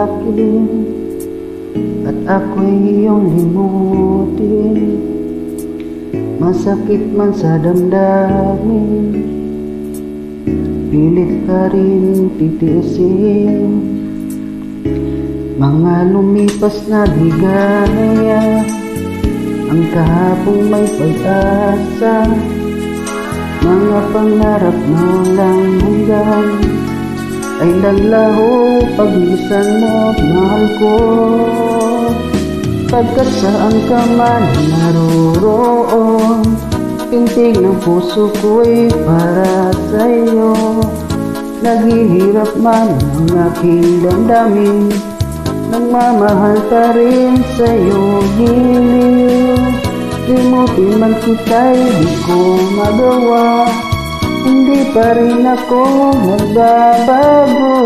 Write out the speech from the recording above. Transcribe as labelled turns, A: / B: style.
A: akin at ako'y iyong limutin. Masakit man sa damdamin, pilit ka rin titiisin. Mga lumipas na ligaya, ang kahapong may pag-asa. Mga pangarap mo lang hanggang ay naglaho pag-isan mo, mahal ko. Pagkat saan ka man naroroon, pintig ng puso ko'y para sa'yo. Naghihirap man ang aking damdamin, nagmamahal ka rin sa'yo giliw. Limutin man kita'y di ko magawa, hindi pa rin ako nagbabago.